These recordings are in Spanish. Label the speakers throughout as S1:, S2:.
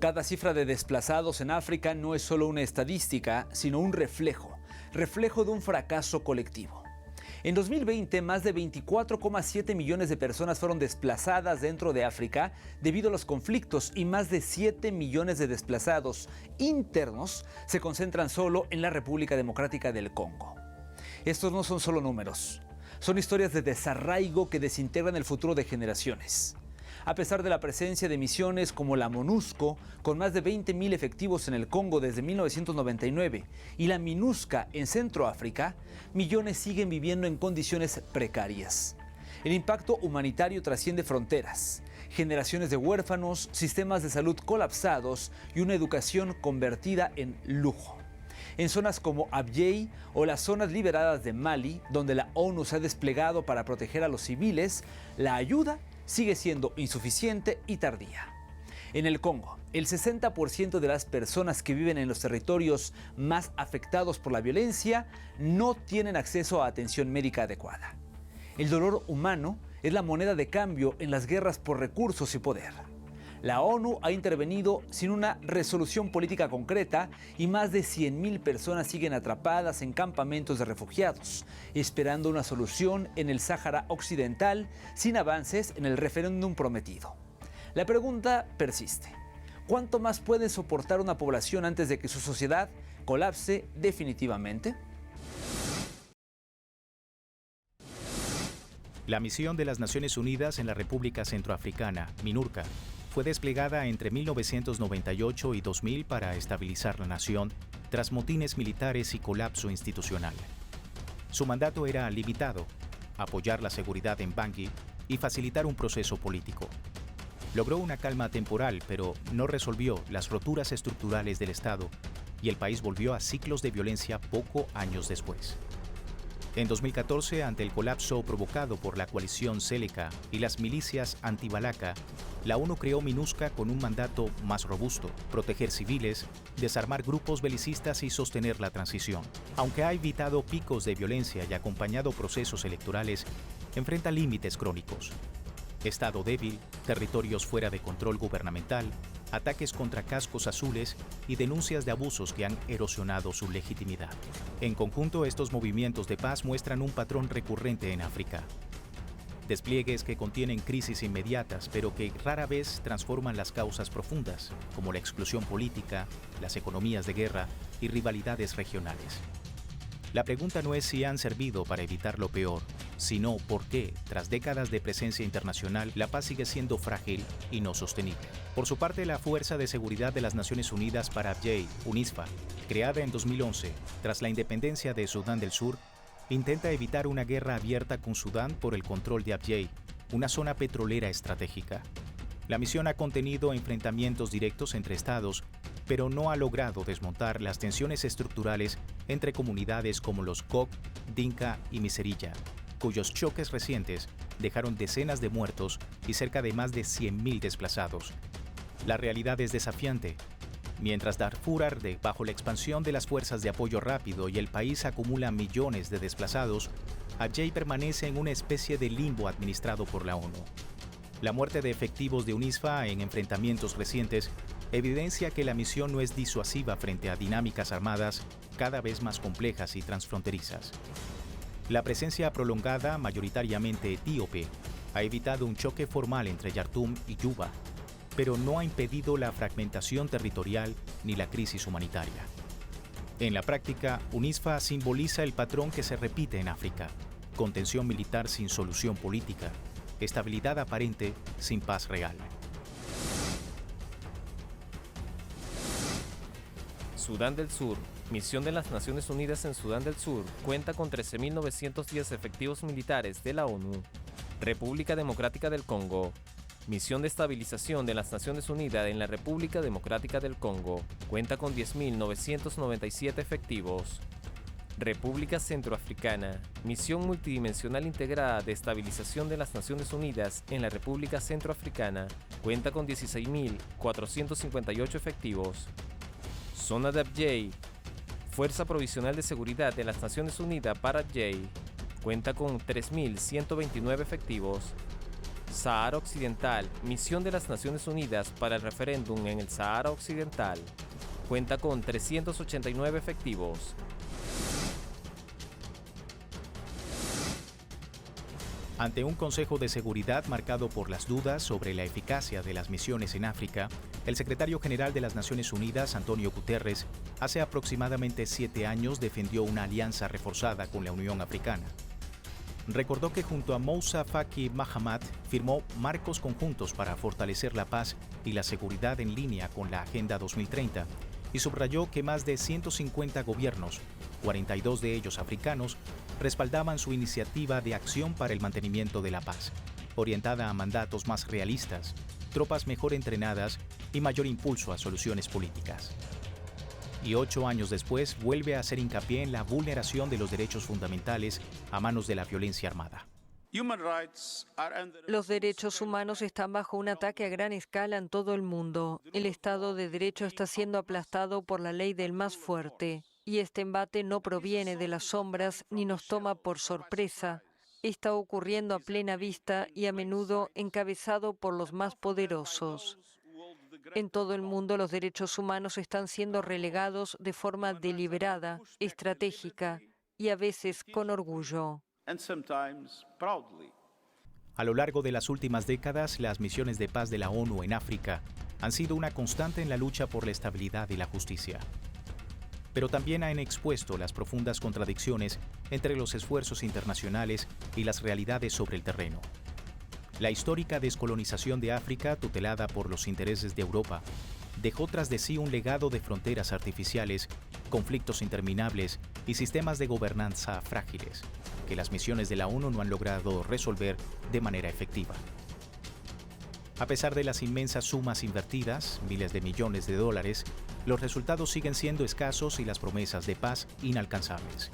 S1: Cada cifra de desplazados en África no es solo una estadística, sino un reflejo de un fracaso colectivo. En 2020, más de 24,7 millones de personas fueron desplazadas dentro de África debido a los conflictos y más de 7 millones de desplazados internos se concentran solo en la República Democrática del Congo. Estos no son solo números, son historias de desarraigo que desintegran el futuro de generaciones. A pesar de la presencia de misiones como la MONUSCO, con más de 20.000 efectivos en el Congo desde 1999, y la MINUSCA en Centroáfrica, millones siguen viviendo en condiciones precarias. El impacto humanitario trasciende fronteras, generaciones de huérfanos, sistemas de salud colapsados y una educación convertida en lujo. En zonas como Abyei o las zonas liberadas de Mali, donde la ONU se ha desplegado para proteger a los civiles, la ayuda sigue siendo insuficiente y tardía. En el Congo, el 60% de las personas que viven en los territorios más afectados por la violencia no tienen acceso a atención médica adecuada. El dolor humano es la moneda de cambio en las guerras por recursos y poder. La ONU ha intervenido sin una resolución política concreta y más de 100.000 personas siguen atrapadas en campamentos de refugiados, esperando una solución en el Sáhara Occidental sin avances en el referéndum prometido. La pregunta persiste: ¿cuánto más puede soportar una población antes de que su sociedad colapse definitivamente?
S2: La misión de las Naciones Unidas en la República Centroafricana, MINURCA, fue desplegada entre 1998 y 2000 para estabilizar la nación tras motines militares y colapso institucional. Su mandato era limitado: apoyar la seguridad en Bangui y facilitar un proceso político. Logró una calma temporal, pero no resolvió las roturas estructurales del Estado, y el país volvió a ciclos de violencia pocos años después. En 2014, ante el colapso provocado por la coalición Séléka y las milicias anti-Balaka, la ONU creó MINUSCA con un mandato más robusto: proteger civiles, desarmar grupos belicistas y sostener la transición. Aunque ha evitado picos de violencia y acompañado procesos electorales, enfrenta límites crónicos: Estado débil, territorios fuera de control gubernamental, ataques contra cascos azules y denuncias de abusos que han erosionado su legitimidad. En conjunto, estos movimientos de paz muestran un patrón recurrente en África: despliegues que contienen crisis inmediatas, pero que rara vez transforman las causas profundas, como la exclusión política, las economías de guerra y rivalidades regionales. La pregunta no es si han servido para evitar lo peor, sino por qué, tras décadas de presencia internacional, la paz sigue siendo frágil y no sostenible. Por su parte, la Fuerza de Seguridad de las Naciones Unidas para Abyei, UNISFA, creada en 2011 tras la independencia de Sudán del Sur, intenta evitar una guerra abierta con Sudán por el control de Abyei, una zona petrolera estratégica. La misión ha contenido enfrentamientos directos entre estados, pero no ha logrado desmontar las tensiones estructurales entre comunidades como los Kok, Dinka y Miserilla, cuyos choques recientes dejaron decenas de muertos y cerca de más de 100.000 desplazados. La realidad es desafiante. Mientras Darfur arde bajo la expansión de las fuerzas de apoyo rápido y el país acumula millones de desplazados, Abyei permanece en una especie de limbo administrado por la ONU. La muerte de efectivos de UNISFA en enfrentamientos recientes evidencia que la misión no es disuasiva frente a dinámicas armadas cada vez más complejas y transfronterizas. La presencia prolongada, mayoritariamente etíope, ha evitado un choque formal entre Yartum y Yuba, pero no ha impedido la fragmentación territorial ni la crisis humanitaria. En la práctica, UNISFA simboliza el patrón que se repite en África: contención militar sin solución política, estabilidad aparente sin paz real.
S3: Sudán del Sur. Misión de las Naciones Unidas en Sudán del Sur cuenta con 13.910 efectivos militares de la ONU. República Democrática del Congo. Misión de estabilización de las Naciones Unidas en la República Democrática del Congo cuenta con 10.997 efectivos. República Centroafricana. Misión multidimensional integrada de estabilización de las Naciones Unidas en la República Centroafricana cuenta con 16.458 efectivos. Zona de Abyei. Fuerza Provisional de Seguridad de las Naciones Unidas para Abyei cuenta con 3.129 efectivos. Sahara Occidental, misión de las Naciones Unidas para el referéndum en el Sahara Occidental. Cuenta con 389 efectivos.
S2: Ante un Consejo de Seguridad marcado por las dudas sobre la eficacia de las misiones en África, el secretario general de las Naciones Unidas, Antonio Guterres, hace aproximadamente 7 años defendió una alianza reforzada con la Unión Africana. Recordó que junto a Moussa Faki Mahamat firmó marcos conjuntos para fortalecer la paz y la seguridad en línea con la Agenda 2030 y subrayó que más de 150 gobiernos, 42 de ellos africanos, respaldaban su iniciativa de acción para el mantenimiento de la paz, orientada a mandatos más realistas, tropas mejor entrenadas y mayor impulso a soluciones políticas. Y 8 años después vuelve a hacer hincapié en la vulneración de los derechos fundamentales a manos de la violencia armada.
S4: Los derechos humanos están bajo un ataque a gran escala en todo el mundo. El Estado de Derecho está siendo aplastado por la ley del más fuerte. Y este embate no proviene de las sombras ni nos toma por sorpresa. Está ocurriendo a plena vista y a menudo encabezado por los más poderosos. En todo el mundo los derechos humanos están siendo relegados de forma deliberada, estratégica y a veces con orgullo.
S2: A lo largo de las últimas décadas, las misiones de paz de la ONU en África han sido una constante en la lucha por la estabilidad y la justicia. Pero también han expuesto las profundas contradicciones entre los esfuerzos internacionales y las realidades sobre el terreno. La histórica descolonización de África, tutelada por los intereses de Europa, dejó tras de sí un legado de fronteras artificiales, conflictos interminables y sistemas de gobernanza frágiles, que las misiones de la ONU no han logrado resolver de manera efectiva. A pesar de las inmensas sumas invertidas, miles de millones de dólares, los resultados siguen siendo escasos y las promesas de paz inalcanzables.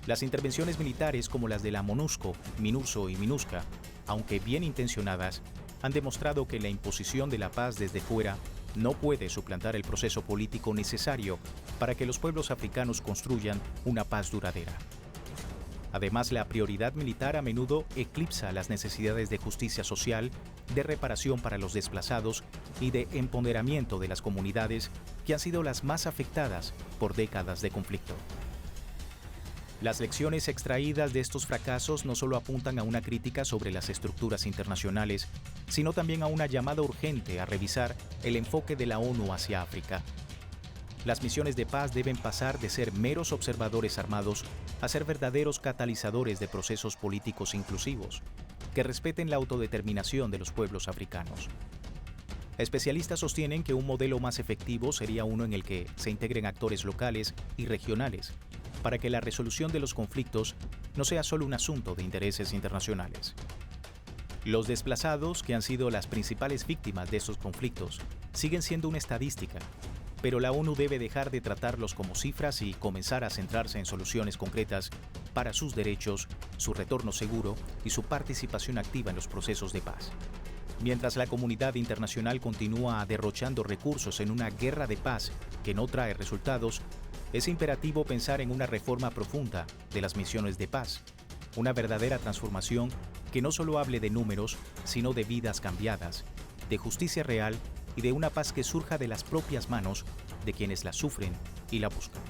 S2: Las intervenciones militares como las de la MONUSCO, MINURSO y MINUSCA, aunque bien intencionadas, han demostrado que la imposición de la paz desde fuera no puede suplantar el proceso político necesario para que los pueblos africanos construyan una paz duradera. Además, la prioridad militar a menudo eclipsa las necesidades de justicia social, de reparación para los desplazados y de empoderamiento de las comunidades que han sido las más afectadas por décadas de conflicto. Las lecciones extraídas de estos fracasos no solo apuntan a una crítica sobre las estructuras internacionales, sino también a una llamada urgente a revisar el enfoque de la ONU hacia África. Las misiones de paz deben pasar de ser meros observadores armados a ser verdaderos catalizadores de procesos políticos inclusivos, que respeten la autodeterminación de los pueblos africanos. Especialistas sostienen que un modelo más efectivo sería uno en el que se integren actores locales y regionales, para que la resolución de los conflictos no sea solo un asunto de intereses internacionales. Los desplazados, que han sido las principales víctimas de estos conflictos, siguen siendo una estadística, pero la ONU debe dejar de tratarlos como cifras y comenzar a centrarse en soluciones concretas para sus derechos, su retorno seguro y su participación activa en los procesos de paz. Mientras la comunidad internacional continúa derrochando recursos en una guerra de paz que no trae resultados, es imperativo pensar en una reforma profunda de las misiones de paz, una verdadera transformación que no solo hable de números, sino de vidas cambiadas, de justicia real y de una paz que surja de las propias manos de quienes la sufren y la buscan.